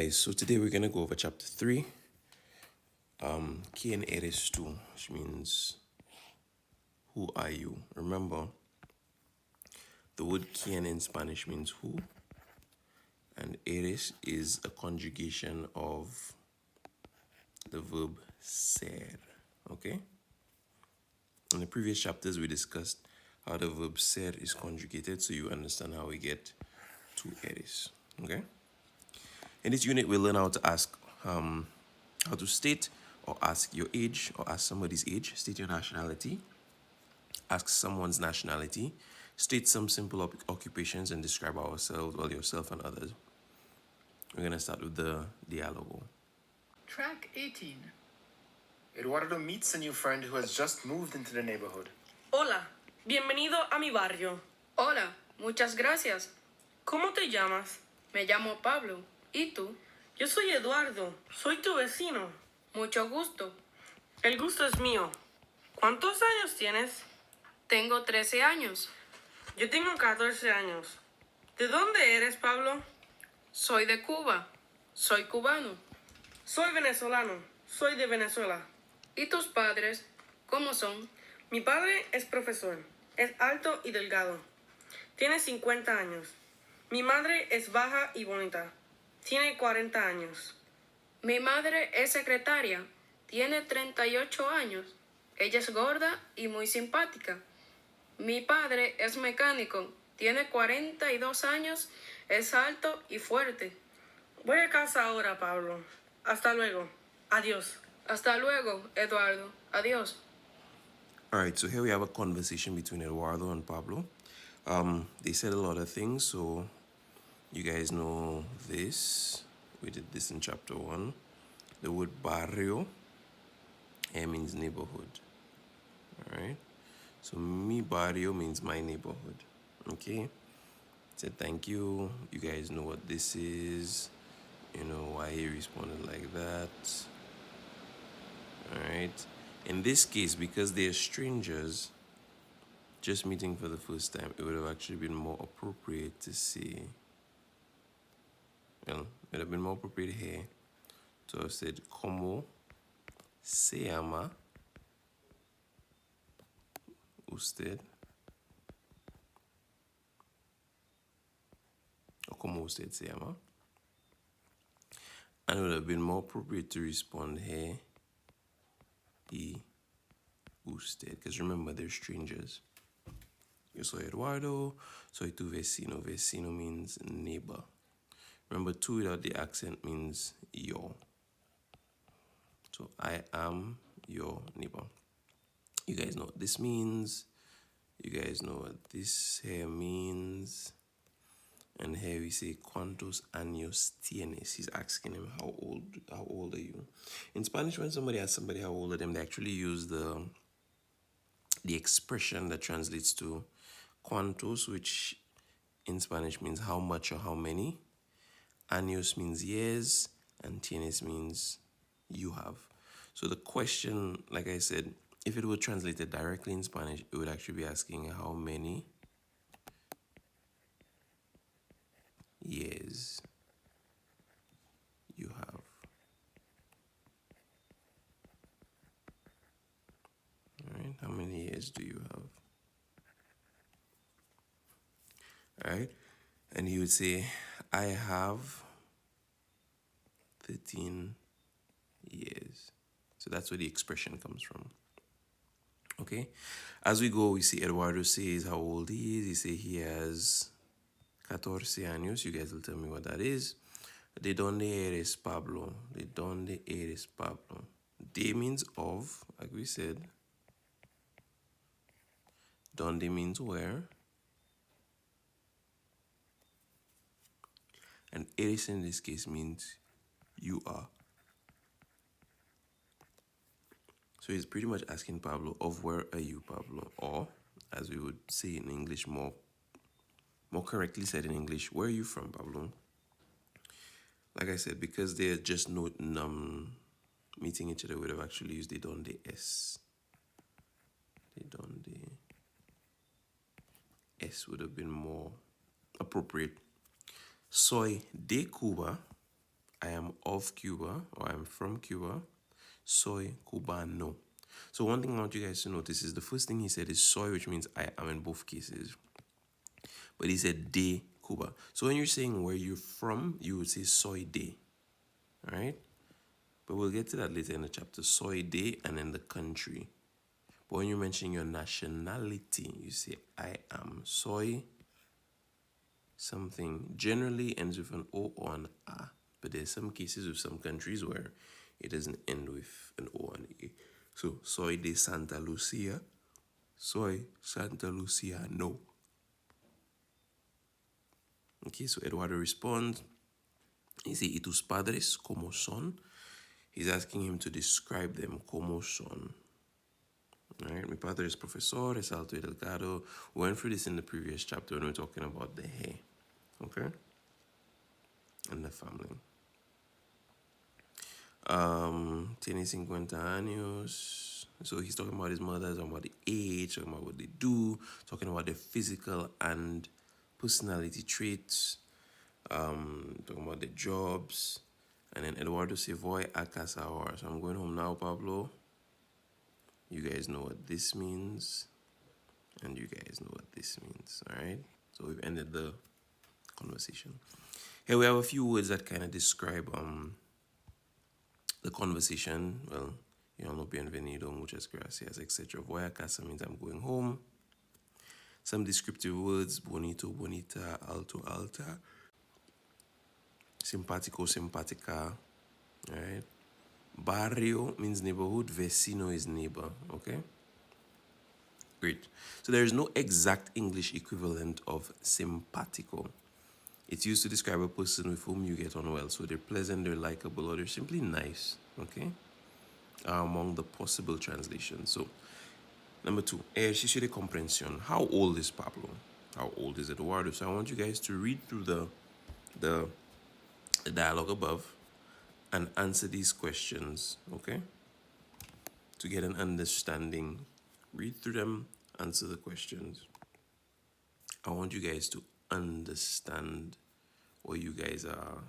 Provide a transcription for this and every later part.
Okay, so today we're gonna go over chapter 3. Quién eres tú, which means who are you? Remember, the word quién in Spanish means who, and eres is a conjugation of the verb ser. Okay? In the previous chapters, we discussed how the verb ser is conjugated, so you understand how we get to eres. Okay? In this unit, we'll learn how to ask, how to state or ask your age or ask somebody's age, state your nationality, ask someone's nationality, state some simple occupations, and describe ourselves, well, yourself and others. We're going to start with the dialogo. Track 18. Eduardo meets a new friend who has just moved into the neighborhood. Hola, bienvenido a mi barrio. Hola, muchas gracias. ¿Cómo te llamas? Me llamo Pablo. ¿Y tú? Yo soy Eduardo, soy tu vecino. Mucho gusto. El gusto es mío. ¿Cuántos años tienes? Tengo 13 años. Yo tengo 14 años. ¿De dónde eres, Pablo? Soy de Cuba. Soy cubano. Soy venezolano, soy de Venezuela. ¿Y tus padres? ¿Cómo son? Mi padre es profesor, es alto y delgado. Tiene 50 años. Mi madre es baja y bonita. Tiene 40 años. Mi madre es secretaria. Tiene 38 años. Ella es gorda y muy simpática. Mi padre es mecánico. Tiene 42 años. Es alto y fuerte. Voy a casa ahora, Pablo. Hasta luego. Adiós. Hasta luego, Eduardo. Adiós. All right, so here we have a conversation between Eduardo and Pablo. They said a lot of things, so you guys know this. We did this in chapter 1. The word barrio means neighborhood. All right, so mi barrio means my neighborhood. Okay, said thank you. You guys know what this is. You know why he responded like that. All right. In this case, because they're strangers, just meeting for the first time, it would have actually been more appropriate to say, well, it would have been more appropriate here to have said, ¿Cómo se llama usted? Or ¿Cómo usted se llama? And it would have been more appropriate to respond here, y usted, because remember, they're strangers. Yo soy Eduardo, soy tu vecino. Vecino means neighbor. Remember, tu without the accent means yo. So I am your neighbor. You guys know what this means. You guys know what this here means. And here we say, ¿Cuántos años tienes? He's asking him, how old are you? In Spanish, when somebody asks somebody how old are them, they actually use the expression that translates to cuántos, which in Spanish means how much or how many. Años means years, and tienes means you have. So the question, like I said, if it were translated directly in Spanish, it would actually be asking how many years you have. All right, how many years do you have? All right, and he would say, I have 13 years. So that's where the expression comes from. Okay, as we go, we see Eduardo says how old he is. He say he has 14 años. You guys will tell me what that is. ¿De dónde eres, Pablo? ¿De dónde eres, Pablo? De means of, like we said. ¿Dónde means where. And eres in this case means you are. So he's pretty much asking Pablo, of where are you, Pablo? Or, as we would say in English, more correctly said in English, where are you from, Pablo? Like I said, because they're just meeting each other, we would have actually used de donde es. De donde es would have been more appropriate. Soy de Cuba. I of Cuba, or I'm from Cuba. Soy cubano. So one thing I want you guys to notice is the first thing he said is soy, which means I am in both cases. But he said de Cuba. So when you're saying where you're from, you would say soy de. All right? But we'll get to that later in the chapter. Soy de and in the country. But when you're mentioning your nationality, you say I am. Soy something generally ends with an O or an A. But there's some cases with some countries where it doesn't end with an O and A. So, soy de Santa Lucia. Soy Santa Luciano. Okay, so Eduardo responds. He says, ¿Y tus padres cómo son? He's asking him to describe them cómo son. All right, mi padre es profesor, es alto y delgado. We went through this in the previous chapter when we were talking about the hair. Okay? And the family. Tiene 50 años. So he's talking about his mother, talking about the age, talking about what they do, talking about their physical and personality traits, talking about their jobs. And then Eduardo se voy a casa ahora. So I'm going home now, Pablo. You guys know what this means. And you guys know what this means, all right? So we've ended the conversation. Here we have a few words that kind of describe the conversation. Well, you all know bienvenido, muchas gracias, etc. Voy a casa means I'm going home. Some descriptive words, bonito, bonita, alto, alta. Simpático, simpática, all right? Barrio means neighborhood, vecino is neighbor, okay? Great. So there is no exact English equivalent of simpático. It's used to describe a person with whom you get on well. So they're pleasant, they're likable, or they're simply nice, okay? Among the possible translations. So, number 2, ejercicio de comprensión. How old is Pablo? How old is Eduardo? So I want you guys to read through the dialogue above and answer these questions, okay? To get an understanding. Read through them, answer the questions. I want you guys to understand what you guys are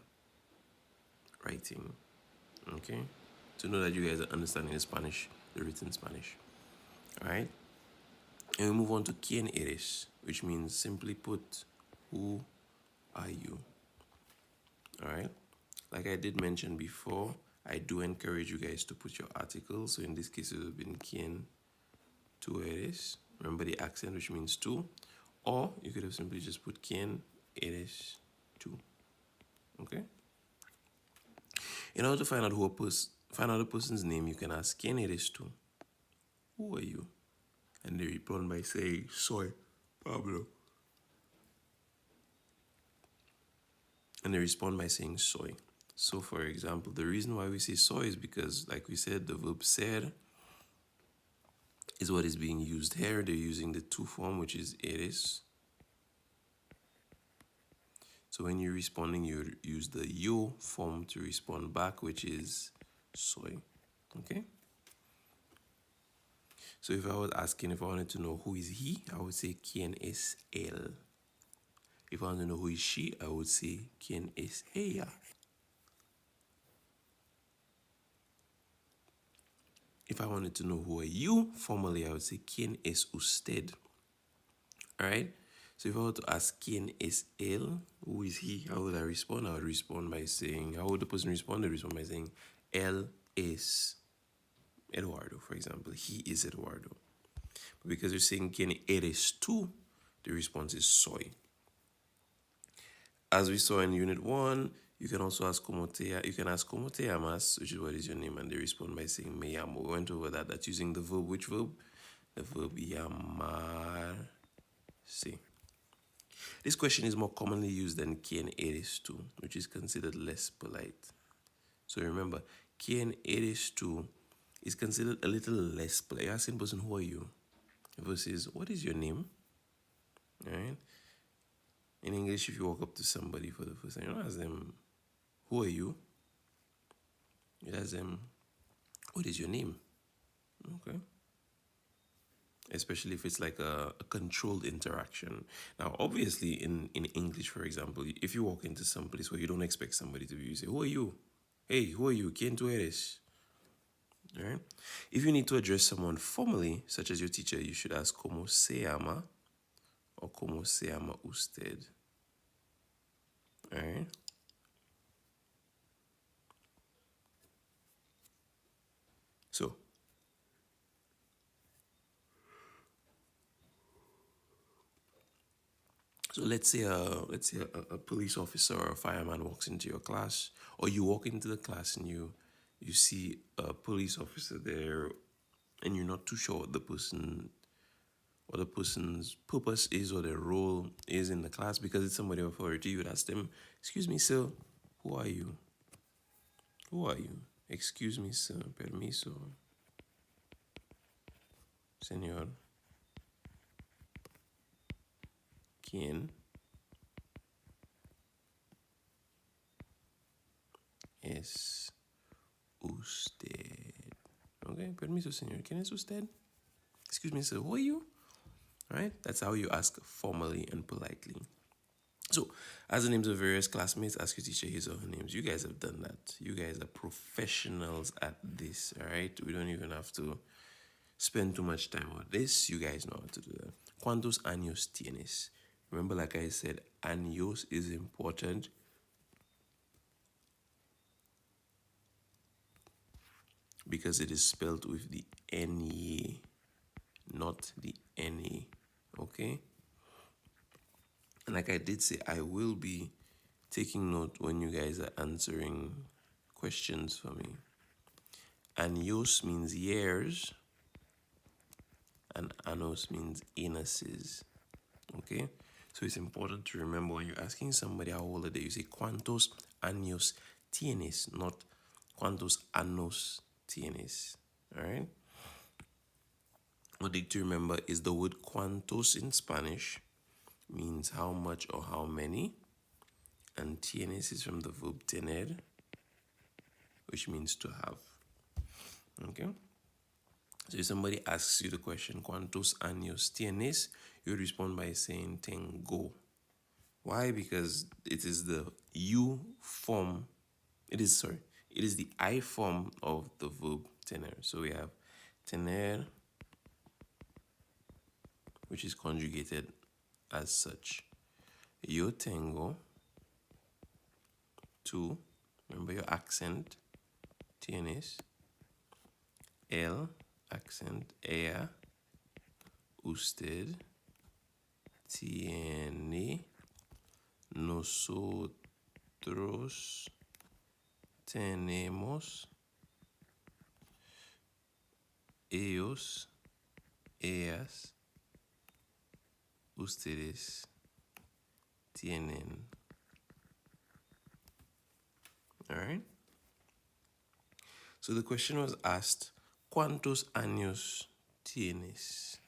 writing, okay? To know that you guys are understanding the Spanish, the written Spanish, all right? And we move on to Quién eres, which means simply put, who are you, all right? Like I did mention before, I do encourage you guys to put your articles. So in this case, it would have been Quién tú eres. Remember the accent, which means tú. Or you could have simply just put Quién eres tú. Okay? In order to find out find out a person's name, you can ask ¿Quién eres tú? Who are you? And they respond by saying Soy Pablo. And they respond by saying soy. So for example, the reason why we say soy is because, like we said, the verb ser is what is being used here. They're using the tú form, which is eres. So when you're responding, you use the yo form to respond back, which is soy. Okay? So if I was asking, if I wanted to know who is he, I would say ¿Quién es él? If I want to know who is she, I would say ¿Quién es ella? If I wanted to know who are you, formally, I would say ¿Quién es usted? All right? So if I were to ask ¿Quién es él? Who is he? How would I respond? I would respond by saying, how would the person respond? They respond by saying, él es Eduardo, for example. He is Eduardo. But because you're saying ¿Quién eres tú? The response is soy. As we saw in Unit 1, you can also ask ¿Cómo te llamas? Which is what is your name? And they respond by saying me llamo. We went over that. That's using the verb. Which verb? The verb llamarse. This question is more commonly used than ¿Quién eres tú?, which is considered less polite. So remember, ¿Quién eres tú? Is considered a little less polite. You're asking the person, who are you? Versus, what is your name? All right? In English, if you walk up to somebody for the first time, you don't ask them, who are you? You ask them, what is your name? Okay. Especially if it's like a controlled interaction. Now, obviously, in English, for example, if you walk into some place where you don't expect somebody to be, you say, who are you? Hey, who are you? ¿Quién tú eres? All right. If you need to address someone formally, such as your teacher, you should ask ¿Cómo se llama? Or ¿Cómo se llama usted? All right. So, let's say a police officer or a fireman walks into your class, or you walk into the class and you see a police officer there, and you're not too sure what the person's purpose is or their role is in the class because it's somebody of authority. You would ask them, "Excuse me, sir, who are you? Who are you? Excuse me, sir, permiso, señor. ¿Quién es usted?" Okay, permiso, señor. ¿Quién es usted? Excuse me, sir, who are you? All right, that's how you ask formally and politely. So, as the names of various classmates, ask your teacher his or her names. You guys have done that. You guys are professionals at this, all right? We don't even have to spend too much time on this. You guys know how to do that. ¿Cuántos años tienes? Remember, like I said, años is important because it is spelled with the N-Y, not the N-A, okay? And like I did say, I will be taking note when you guys are answering questions for me. Años means years, and anos means anuses, okay? So it's important to remember when you're asking somebody how old are they, you say, ¿Cuántos años tienes? Not ¿Cuántos anos tienes? All right? What to remember is the word cuantos in Spanish means how much or how many, and tienes is from the verb tener, which means to have. Okay? So if somebody asks you the question, ¿Cuántos años tienes? You respond by saying tengo. Why? Because it is the you form, it is the I form of the verb tener. So we have tener, which is conjugated as such. Yo tengo, tú, remember your accent, tienes, el, accent, ella, usted, tiene, nosotros, tenemos, ellos, ellas, ustedes tienen. All right? So the question was asked, ¿Cuántos años tienes?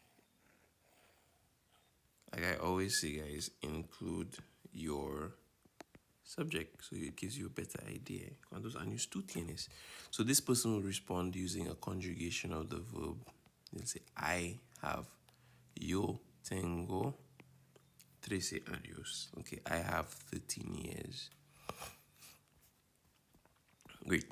Like I always say, guys, include your subject so it gives you a better idea. ¿Cuántos años tú tienes? So this person will respond using a conjugation of the verb. They'll say, I have. Yo tengo 13 años. Okay, I have 13 years. Great.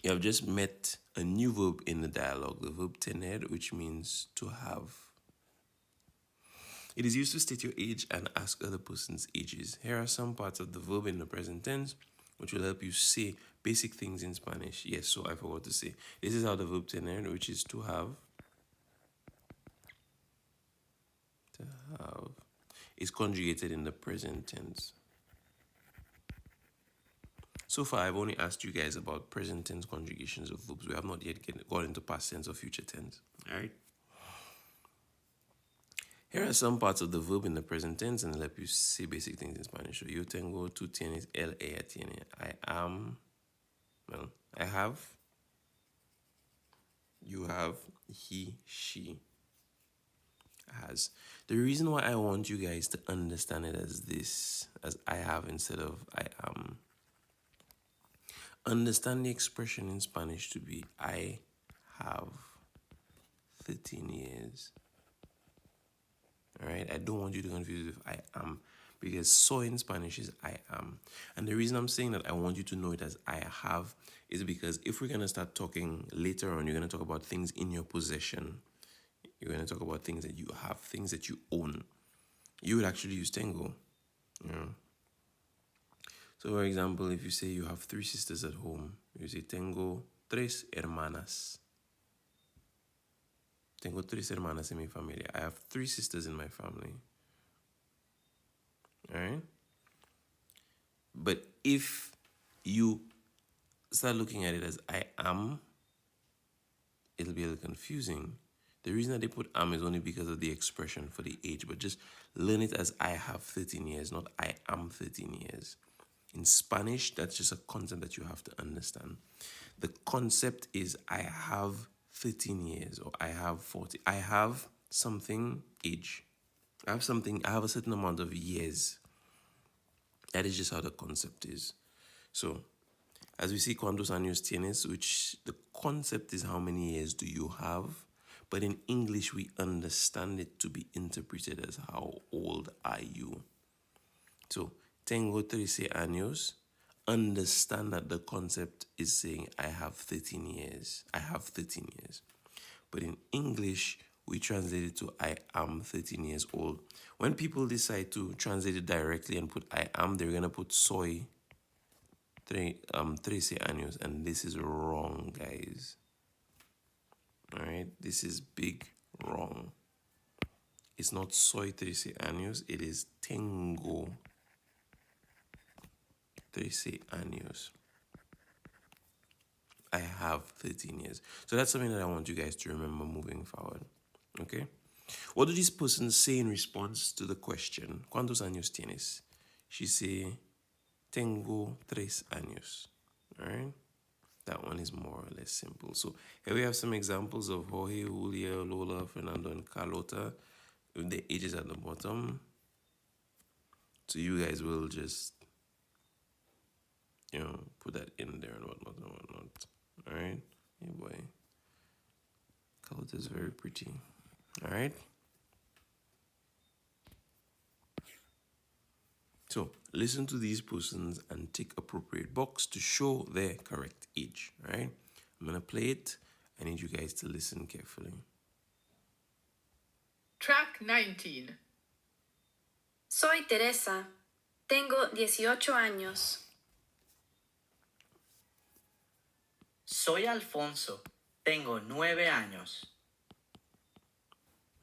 You have just met a new verb in the dialogue, the verb tener, which means to have. It is used to state your age and ask other person's ages. Here are some parts of the verb in the present tense, which will help you say basic things in Spanish. Yes, so I forgot to say. This is how the verb tener, which is to have, is conjugated in the present tense. So far, I've only asked you guys about present tense conjugations of verbs. We have not yet got into past tense or future tense. All right? Here are some parts of the verb in the present tense and let you say basic things in Spanish. So, yo tengo, tú tienes, él, ella tiene. I am, well, I have, you have, he, she has. The reason why I want you guys to understand it as this, as I have instead of I am, understand the expression in Spanish to be I have 13 years. All right, I don't want you to confuse with I am, because soy in Spanish is I am. And the reason I'm saying that I want you to know it as I have is because if we're going to start talking later on, you're going to talk about things in your possession. You're going to talk about things that you have, things that you own. You would actually use tengo. You know? So, for example, if you say you have 3 sisters at home, you say tengo 3 hermanas. Tengo 3 hermanas en mi familia. I have 3 sisters in my family. Alright? But if you start looking at it as I am, it'll be a little confusing. The reason that they put am is only because of the expression for the age, but just learn it as I have 13 years, not I am 13 years. In Spanish, that's just a concept that you have to understand. The concept is I have 13 years or I have 40. I have something age. I have a certain amount of years. That is just how the concept is. So, as we see, ¿cuántos años tienes? Which the concept is how many years do you have? But in English, we understand it to be interpreted as how old are you? So, tengo 13 años. Understand that the concept is saying I have 13 years. I have 13 years. But in English, we translate it to I am 13 years old. When people decide to translate it directly and put I am, they're going to put soy 13 años. And this is wrong, guys. Alright? This is big wrong. It's not soy 13 años. It is tengo 13 años. I have 13 years. So that's something that I want you guys to remember moving forward. Okay? What do these persons say in response to the question? ¿Cuántos años tienes? She say, tengo 3 años. Alright? That one is more or less simple. So here we have some examples of Jorge, Julia, Lola, Fernando, and Carlota with the ages at the bottom. So you guys will just, put that in there and whatnot and whatnot. Alright? Yeah, boy. Carlota is very pretty. Alright? So, listen to these persons and tick appropriate box to show their correct age. Alright? I'm going to play it. I need you guys to listen carefully. Track 19. Soy Teresa. Tengo 18 años. Soy Alfonso. Tengo 9 años.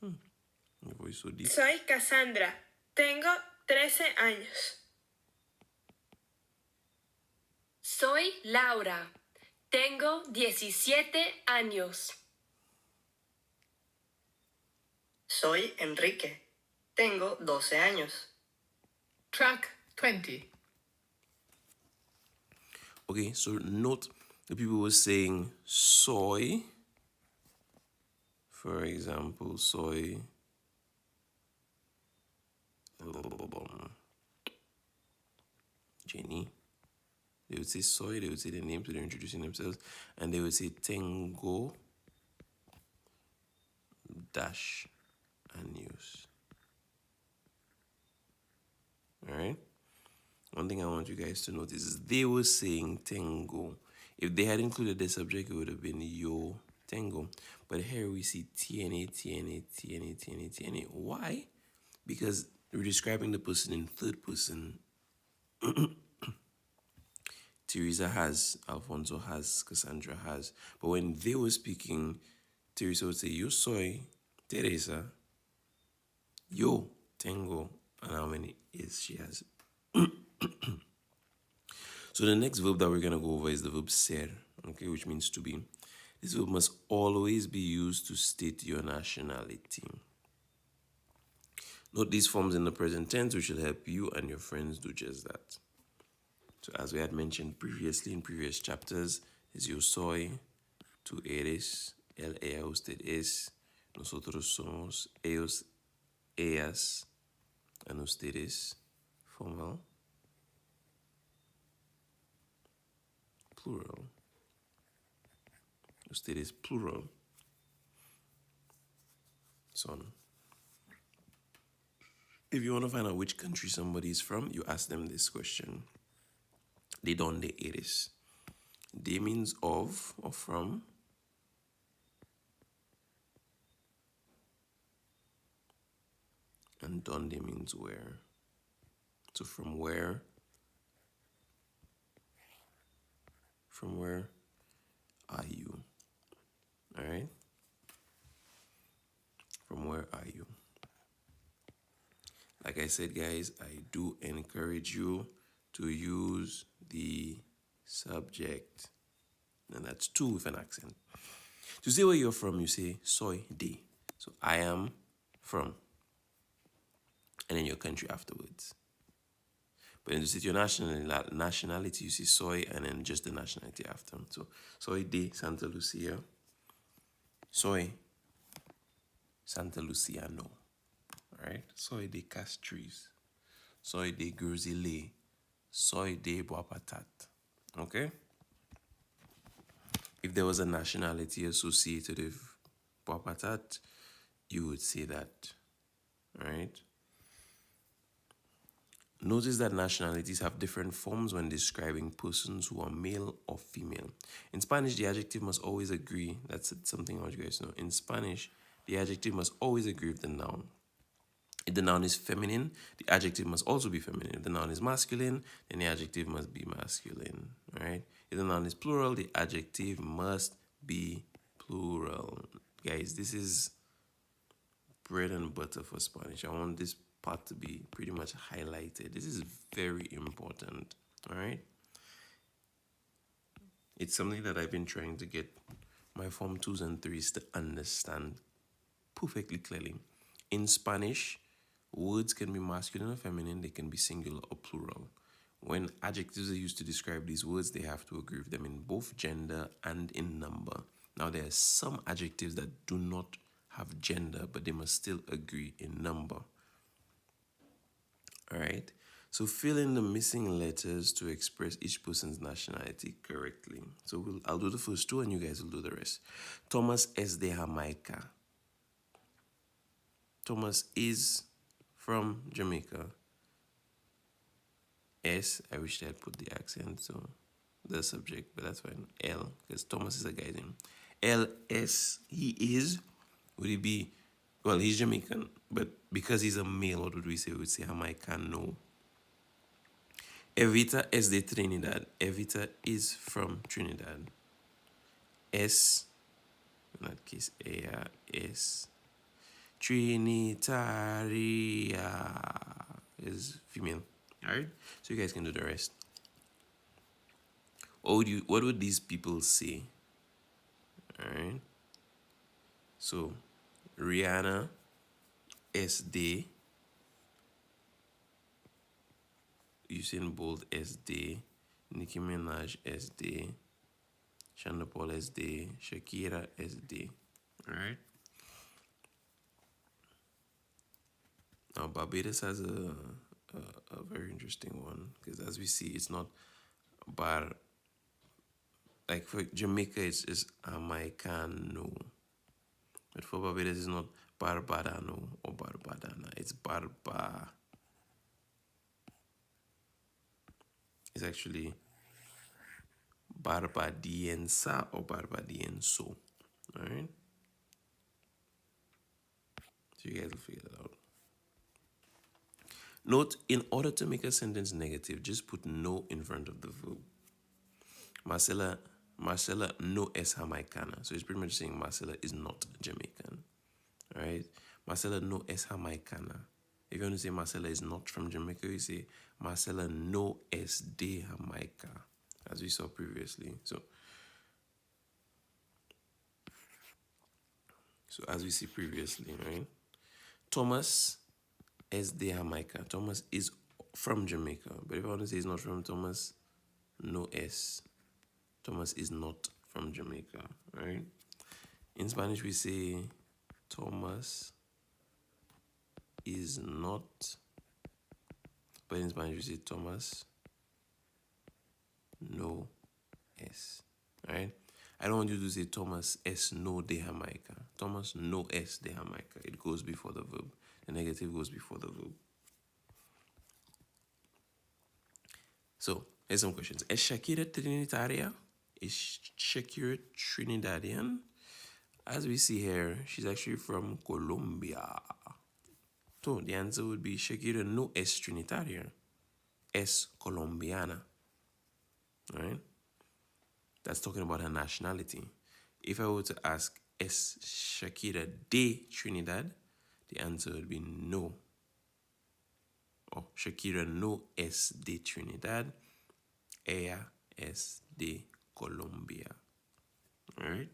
Your voice so deep. Soy Cassandra. Tengo 13 años. Soy Laura. Tengo 17 años. Soy Enrique. Tengo 12 años. Track 20. Okay, so note the people were saying soy. For example, soy. Jenny. They would say soy, they would say their names, so they're introducing themselves, and they would say tengo dash años. Alright? One thing I want you guys to notice is they were saying tengo. If they had included the subject, it would have been yo tengo. But here we see tiene. Why? Because we're describing the person in third person. Teresa has, Alfonso has, Cassandra has. But when they were speaking, Teresa would say, yo soy Teresa, yo tengo, and how many is she has. So the next verb that we're going to go over is the verb ser, okay, which means to be. This verb must always be used to state your nationality. Note these forms in the present tense, which will help you and your friends do just that. So as we had mentioned previously in previous chapters, is yo soy, tú eres, él, ella, usted es, nosotros somos, ellos, ellas, and ustedes, formal, plural, ustedes, plural, son. If you want to find out which country somebody is from, you ask them this question. De donde eres? De means of or from. And donde means where. So from where? From where are you? All right? From where are you? Like I said, guys, I do encourage you to use the subject. And that's to with an accent. To say where you're from, you say soy de. So I am from. And then your country afterwards. But to say your nationality, you see soy and then just the nationality after. So soy de Santa Lucia. Soy Santa Luciano. Alright? Soy de Castries. Soy de Gruzzile. Soy de Boapatat. Okay? If there was a nationality associated with Boapatat, you would say that. Alright? Notice that nationalities have different forms when describing persons who are male or female. In Spanish, the adjective must always agree. That's something I want you guys to know. In Spanish, the adjective must always agree with the noun. If the noun is feminine, the adjective must also be feminine. If the noun is masculine, then the adjective must be masculine. All right? If the noun is plural, the adjective must be plural. Guys, this is bread and butter for Spanish. I want this part to be pretty much highlighted. This is very important. All right? It's something that I've been trying to get my Form 2s and 3s to understand perfectly clearly. In Spanish, words can be masculine or feminine. They can be singular or plural. When adjectives are used to describe these words, they have to agree with them in both gender and in number. Now, there are some adjectives that do not have gender, but they must still agree in number. All right? So fill in the missing letters to express each person's nationality correctly. So I'll do the first two and you guys will do the rest. Thomas es de Jamaica. Thomas is from Jamaica. S, I wish I had put the accent, so the subject, but that's fine. L, because Thomas is a guy's name. L, S, he is, would he be, well, he's Jamaican, but because he's a male, what would we say? We would say Jamaicano. Evita es de Trinidad. Evita is from Trinidad. S, in that case, A, S. Trinitaria is female. All right, so you guys can do the rest. What would these people say? All right. So Rihanna, SD. Usain Bolt, SD. Nicki Minaj, SD. Shonda Paul, SD. Shakira, SD. All right. Now Barbados has a very interesting one because as we see, it's not bar. Like for Jamaica, it's just Jamaicano. But for Barbados, it's not Barbadano or Barbadana. It's Barba. It's actually Barbadiensa or Barbadienso. Alright? So you guys will figure that out. Note, in order to make a sentence negative, just put no in front of the verb. Marcela no es Jamaicana. So it's pretty much saying Marcela is not Jamaican. Alright? Marcela no es Jamaicana. If you want to say Marcela is not from Jamaica, you say Marcela no es de Jamaica, as we saw previously. So as we see previously, right? Thomas es de Jamaica. Thomas is from Jamaica. But if I want to say he's not from Thomas, no es. Thomas is not from Jamaica, right? In Spanish, we say Thomas is not, but in Spanish, we say Thomas no es, right? I don't want you to say Thomas es no de Jamaica. Thomas no es de Jamaica. It goes before the verb. The negative goes before the verb. So here's some questions. Es Shakira Trinitaria? Is Shakira Trinidadian? As we see here, she's actually from Colombia. So the answer would be Shakira no es Trinitaria, es Colombiana. Alright? That's talking about her nationality. If I were to ask, es Shakira de Trinidad? The answer would be no. Or Shakira no es de Trinidad, ella es de Colombia. Alright?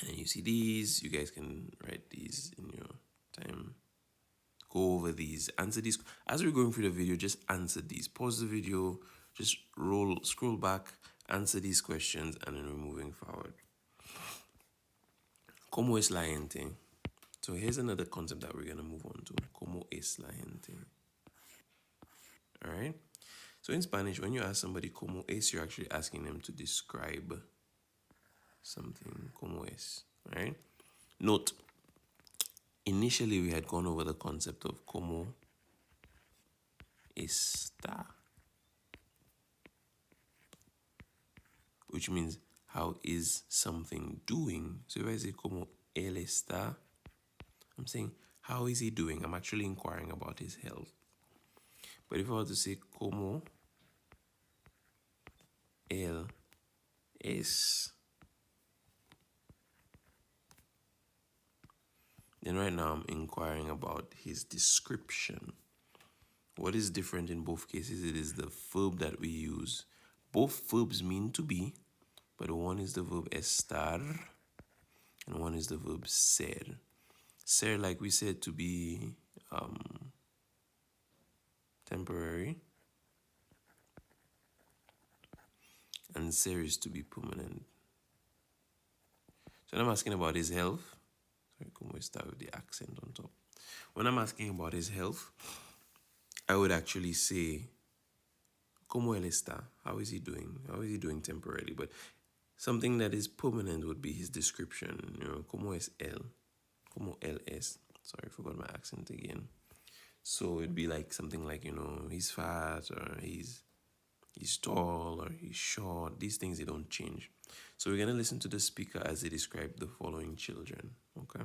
And you see these, you guys can write these in your time. Go over these, answer these. As we're going through the video, just answer these. Pause the video, just scroll back, answer these questions, and then we're moving forward. ¿Cómo es la gente? So here's another concept that we're going to move on to. ¿Cómo es la gente? Alright? So in Spanish, when you ask somebody ¿cómo es?, you're actually asking them to describe something. ¿Cómo es? Right? Note, initially we had gone over the concept of ¿cómo está? Which means how is something doing? So if I say ¿cómo él está?, I'm saying how is he doing? I'm actually inquiring about his health. But if I were to say ¿cómo él es?, then right now I'm inquiring about his description. What is different in both cases? It is the verb that we use. Both verbs mean to be, but one is the verb estar and one is the verb ser. Ser, like we said, to be temporary, and ser is to be permanent. So when I'm asking about his health, sorry, como está with the accent on top. When I'm asking about his health, I would actually say, ¿cómo él está? How is he doing? How is he doing temporarily? But something that is permanent would be his description. You know, ¿cómo es él? ¿Cómo él es? Sorry, I forgot my accent again. So it'd be like something like, you know, he's fat, or he's tall, or he's short. These things, they don't change. So we're going to listen to the speaker as they describe the following children. Okay?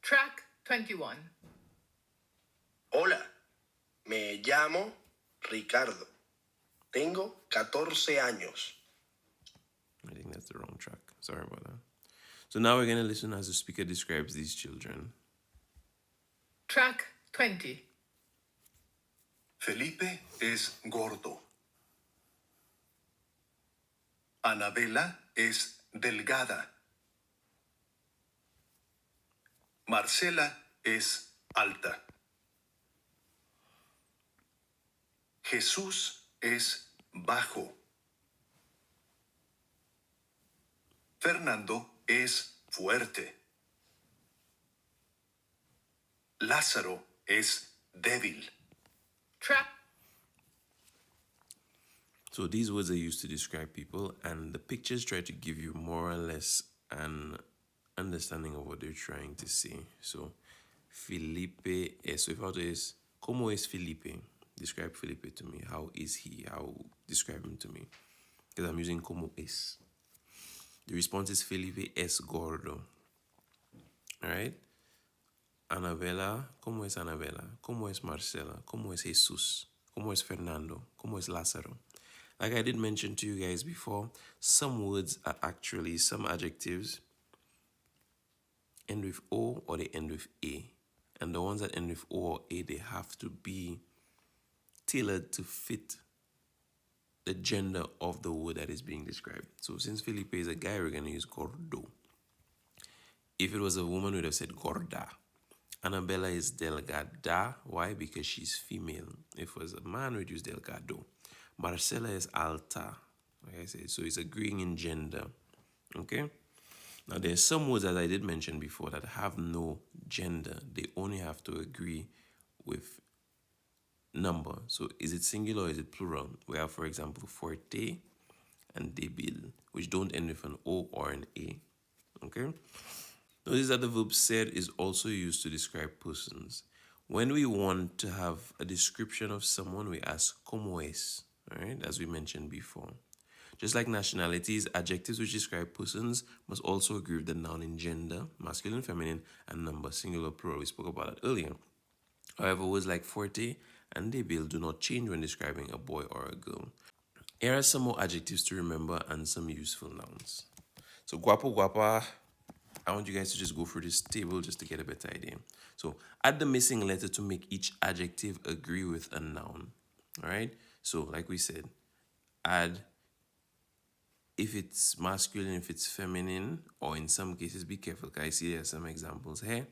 Track 21. Hola, me llamo Ricardo. Tengo 14 años. I think that's the wrong track. Sorry about that. So now we're going to listen as the speaker describes these children. Track 20. Felipe es gordo. Anabela es delgada. Marcela es alta. Jesús es bajo. Fernando es fuerte. Lázaro es débil. Track. So these words are used to describe people, and the pictures try to give you more or less an understanding of what they're trying to say. So Felipe es, so if I were to ask, ¿cómo es Felipe? Describe Felipe to me. How is he? Describe him to me. Because I'm using ¿cómo es. The response is Felipe es gordo. Alright? Anabela, ¿cómo es Anabela? ¿Cómo es Marcela? ¿Cómo es Jesús? ¿Cómo es Fernando? ¿Cómo es Lázaro? Like I did mention to you guys before, some words are actually, some adjectives end with O or they end with A. And the ones that end with O or A, they have to be tailored to fit the gender of the word that is being described. So since Felipe is a guy, we're going to use gordo. If it was a woman, we'd have said gorda. Annabella is delgada. Why? Because she's female. If it was a man, we'd use delgado. Marcela is alta. Like I said, so it's agreeing in gender. Okay? Now, there's some words, as I did mention before, that have no gender. They only have to agree with number. So is it singular or is it plural? We have, for example, forte and debil, which don't end with an O or an A. Okay? Notice that the verb ser is also used to describe persons. When we want to have a description of someone, we ask como es, all right, as we mentioned before. Just like nationalities, adjectives which describe persons must also agree with the noun in gender, masculine, feminine, and number, singular, plural. We spoke about that earlier. However, words like forte and débil do not change when describing a boy or a girl. Here are some more adjectives to remember and some useful nouns. So guapo, guapa, I want you guys to just go through this table just to get a better idea. So add the missing letter to make each adjective agree with a noun. All right? So like we said, add if it's masculine, if it's feminine, or in some cases, be careful, because I see there are some examples here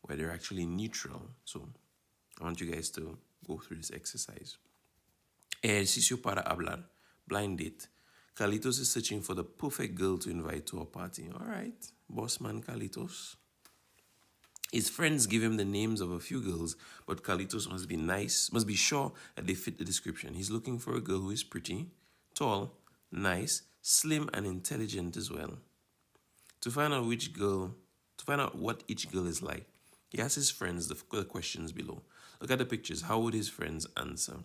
where they're actually neutral. So I want you guys to go through this exercise. Ejercicio para hablar. Blind date. Carlitos is searching for the perfect girl to invite to a party. All right, boss man Carlitos. His friends give him the names of a few girls, but Carlitos must be sure that they fit the description. He's looking for a girl who is pretty, tall, nice, slim, and intelligent as well. To find out what each girl is like, he asks his friends the questions below. Look at the pictures. How would his friends answer?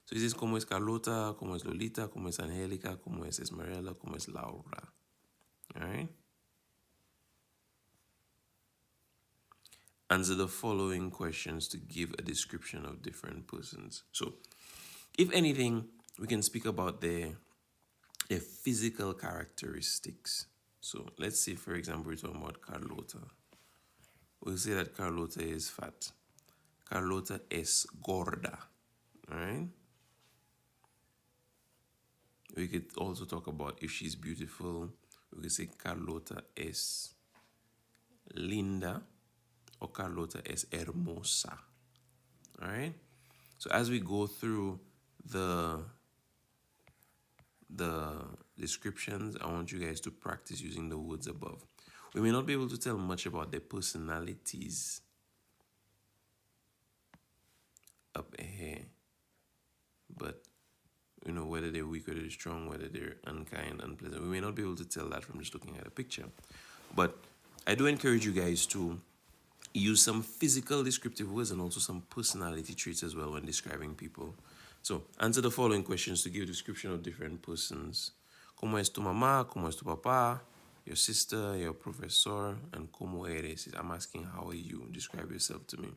So he says, ¿Cómo es Carlota? ¿Cómo es Lolita? ¿Cómo es Angélica? ¿Cómo es Esmeralda? ¿Cómo es Laura? All right? Answer the following questions to give a description of different persons. So, if anything, we can speak about their physical characteristics. So, let's say, for example, we're talking about Carlota. We'll say that Carlota is fat. Carlota es gorda. All right? We could also talk about if she's beautiful. We could say Carlota es linda or Carlota es hermosa. All right? So as we go through the descriptions, I want you guys to practice using the words above. We may not be able to tell much about their personalities up here, but whether they're weak or they're strong, whether they're unkind, unpleasant, we may not be able to tell that from just looking at a picture. But I do encourage you guys to use some physical descriptive words and also some personality traits as well when describing people. So answer the following questions to give a description of different persons. ¿Cómo es tu mamá? ¿Cómo es tu papá? Your sister, your professor, and ¿Cómo eres? I'm asking how are you? Describe yourself to me.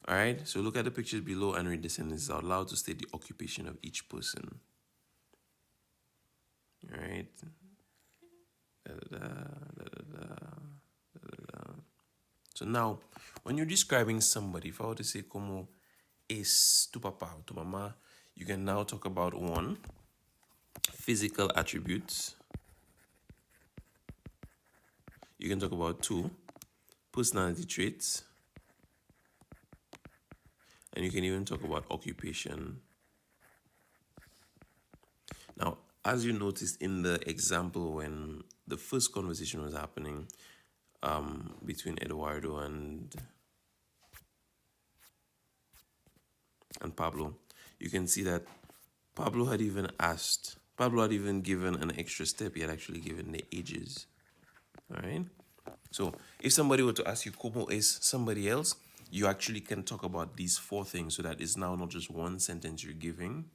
All right, so look at the pictures below and read the sentences out loud to state the occupation of each person. All right. So now, when you're describing somebody, if I were to say como es tu papá or tu mamá, you can now talk about one, physical attributes. You can talk about two, personality traits. And you can even talk about occupation. Now, as you noticed in the example when the first conversation was happening between Eduardo and Pablo, you can see that Pablo had even given an extra step. He had actually given the ages. All right? So if somebody were to ask you, ¿Cómo es somebody else? You actually can talk about these four things so that it's now not just one sentence you're giving,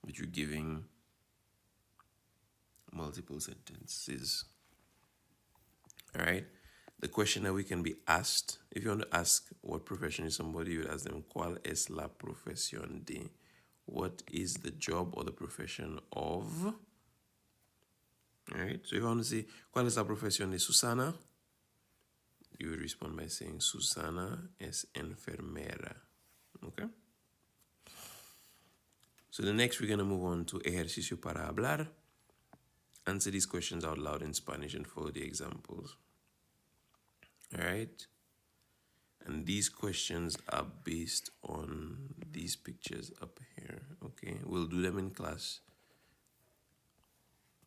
but you're giving multiple sentences. All right? The question that we can be asked, if you want to ask what profession is somebody, you would ask them, ¿Cuál es la profesión de? What is the job or the profession of? All right? So if you want to say, ¿Cuál es la profesión de Susana? You would respond by saying, Susana es enfermera. Okay? So the next we're going to move on to ejercicio para hablar. Answer these questions out loud in Spanish and follow the examples. All right? And these questions are based on these pictures up here. Okay? We'll do them in class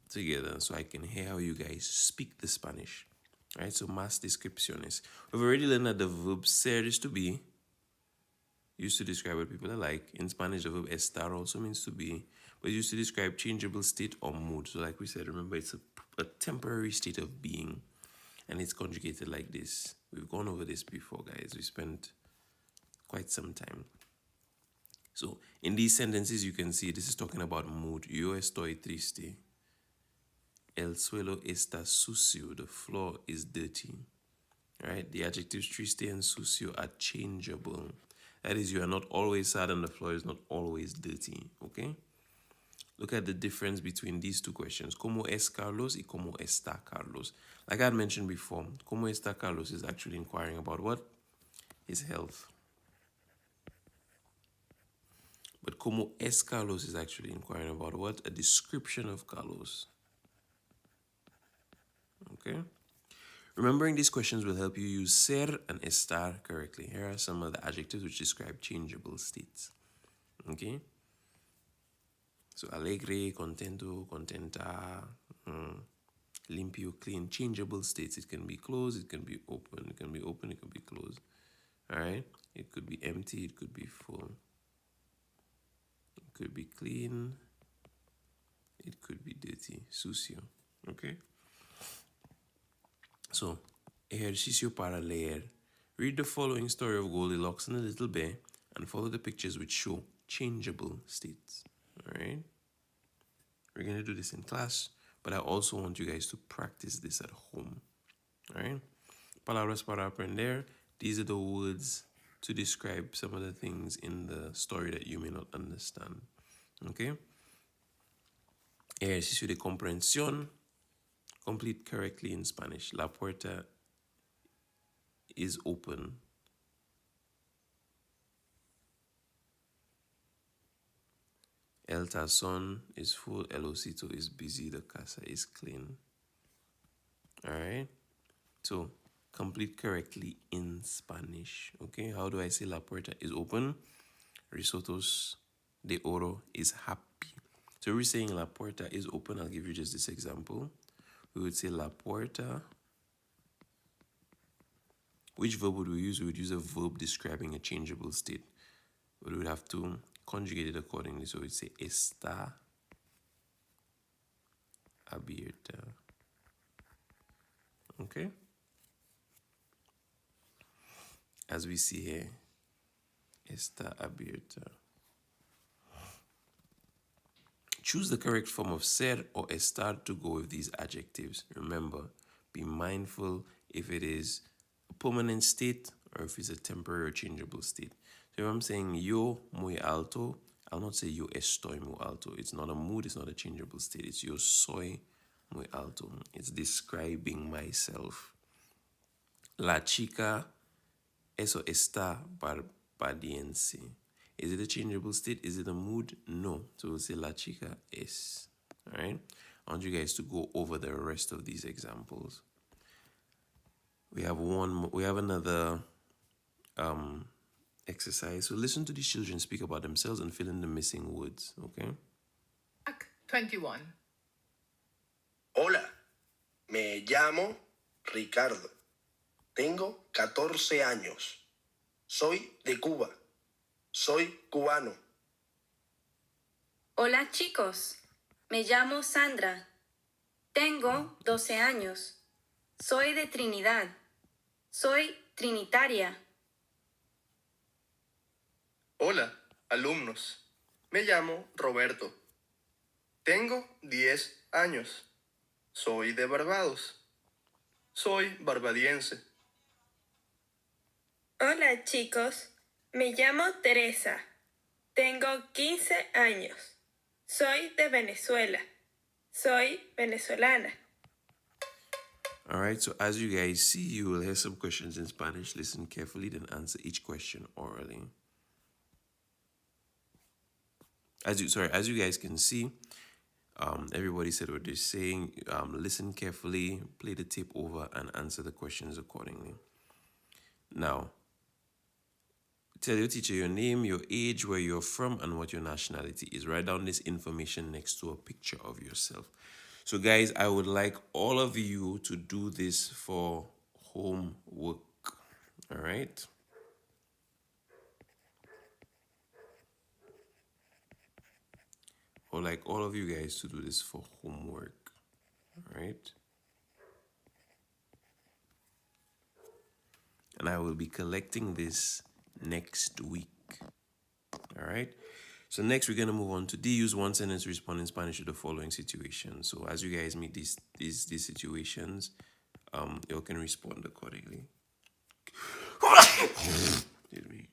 together so I can hear how you guys speak the Spanish. All right? So, más descripciones. We've already learned that the verb ser is to be, used to describe what people are like. In Spanish, the verb estar also means to be, but used to describe changeable state or mood. So like we said, remember, it's a temporary state of being, and it's conjugated like this. We've gone over this before, guys. We spent quite some time. So in these sentences, you can see this is talking about mood. Yo estoy triste. El suelo está sucio. The floor is dirty. Right? The adjectives triste and sucio are changeable. That is, you are not always sad and the floor is not always dirty. Okay? Look at the difference between these two questions. ¿Cómo es Carlos? Y ¿cómo está Carlos? Like I had mentioned before, ¿cómo está Carlos is actually inquiring about what? His health. But ¿cómo es Carlos is actually inquiring about what? A description of Carlos. Okay? Remembering these questions will help you use ser and estar correctly. Here are some of the adjectives which describe changeable states. Okay? So alegre, contento, contenta, limpio, clean, changeable states. It can be closed, it can be open, it can be open, it can be closed. All right? It could be empty, it could be full. It could be clean, it could be dirty, sucio. Okay? So, ejercicio para leer. Read the following story of Goldilocks and the Little Bear and follow the pictures which show changeable states. All right? We're going to do this in class, but I also want you guys to practice this at home. All right? Palabras para aprender. These are the words to describe some of the things in the story that you may not understand. Okay? Ejercicio de comprensión. Complete correctly in Spanish. La puerta is open. El tazón is full. El osito is busy. The casa is clean. All right? So, complete correctly in Spanish. Okay? How do I say la puerta is open? Risotos de oro is happy. So, we're saying la puerta is open. I'll give you just this example. We would say la puerta. Which verb would we use? We would use a verb describing a changeable state. But we would have to conjugate it accordingly. So we'd say está abierta. Okay? As we see here, está abierta. Choose the correct form of ser or estar to go with these adjectives. Remember, be mindful if it is a permanent state or if it's a temporary or changeable state. So if I'm saying yo muy alto, I'll not say yo estoy muy alto. It's not a mood, it's not a changeable state. It's yo soy muy alto. It's describing myself. La chica, eso está barbadiense. Is it a changeable state? Is it a mood? No. So we'll say la chica es. All right? I want you guys to go over the rest of these examples. We have another exercise. So listen to these children speak about themselves and fill in the missing words. Okay? Track 21. Hola, me llamo Ricardo. Tengo 14 años. Soy de Cuba. Soy cubano. Hola chicos, me llamo Sandra. Tengo 12 años. Soy de Trinidad. Soy trinitaria. Hola, alumnos. Me llamo Roberto. Tengo 10 años. Soy de Barbados. Soy barbadiense. Hola chicos, me llamo Teresa. Tengo 15 años. Soy de Venezuela. Soy venezolana. All right, so as you guys see, you will hear some questions in Spanish. Listen carefully, then answer each question orally. As you guys can see, everybody said what they're saying. Listen carefully, play the tape over, and answer the questions accordingly. Now, tell your teacher your name, your age, where you're from, and what your nationality is. Write down this information next to a picture of yourself. So, guys, I would like all of you to do this for homework. All right? I would like all of you guys to do this for homework. All right? And I will be collecting this next week. All right. So next we're gonna move on to D. Use one sentence to respond in Spanish to the following situations. So as you guys meet these situations, you can respond accordingly. Excuse me.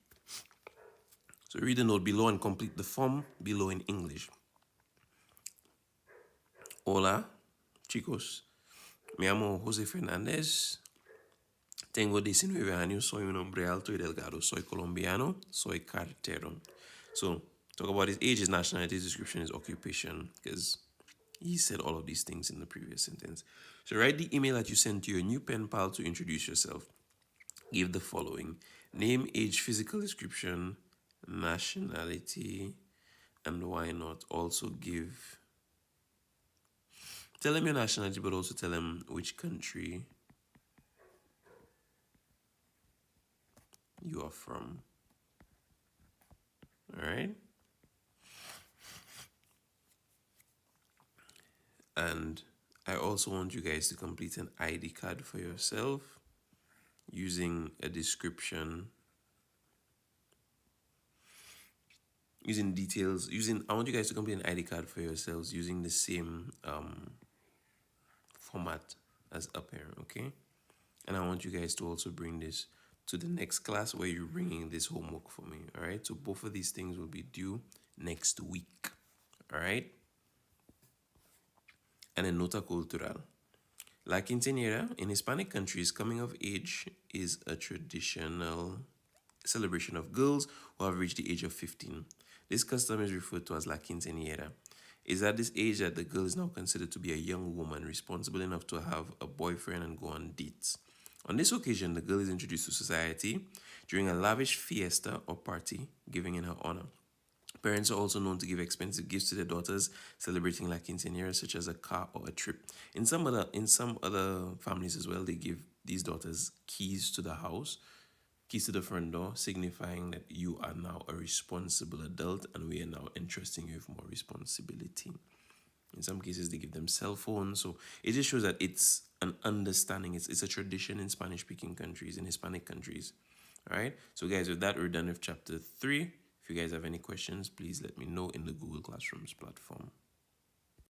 So read the note below and complete the form below in English. Hola, chicos. Me llamo José Fernández. Tengo 19 años. Soy un hombre alto y delgado. Soy colombiano. Soy cartero. So, talk about his age, his nationality, his description, his occupation, because he said all of these things in the previous sentence. So, write the email that you sent to your new pen pal to introduce yourself. Give the following: name, age, physical description, nationality, and why not also give. Tell them your nationality, but also tell them which country you are from. All right? And I also want you guys to complete an ID card for yourself using a description, using details, I want you guys to complete an ID card for yourselves using the same format as up here, okay? And I want you guys to also bring this to the next class where you're bringing this homework for me, all right? So both of these things will be due next week, all right? And a nota cultural. La quinceañera in Hispanic countries, coming of age is a traditional celebration of girls who have reached the age of 15. This custom is referred to as la quinceañera. It's at this age that the girl is now considered to be a young woman responsible enough to have a boyfriend and go on dates. On this occasion, the girl is introduced to society during a lavish fiesta or party given in her honor. Parents are also known to give expensive gifts to their daughters celebrating La Quinceañera, such as a car or a trip. In some other families as well, they give these daughters keys to the house, keys to the front door, signifying that you are now a responsible adult and we are now entrusting you with more responsibility. In some cases, they give them cell phones. So it just shows that it's an understanding. It's a tradition in Spanish-speaking countries, in Hispanic countries. All right. So guys, with that, we're done with chapter 3. If you guys have any questions, please let me know in the Google Classrooms platform.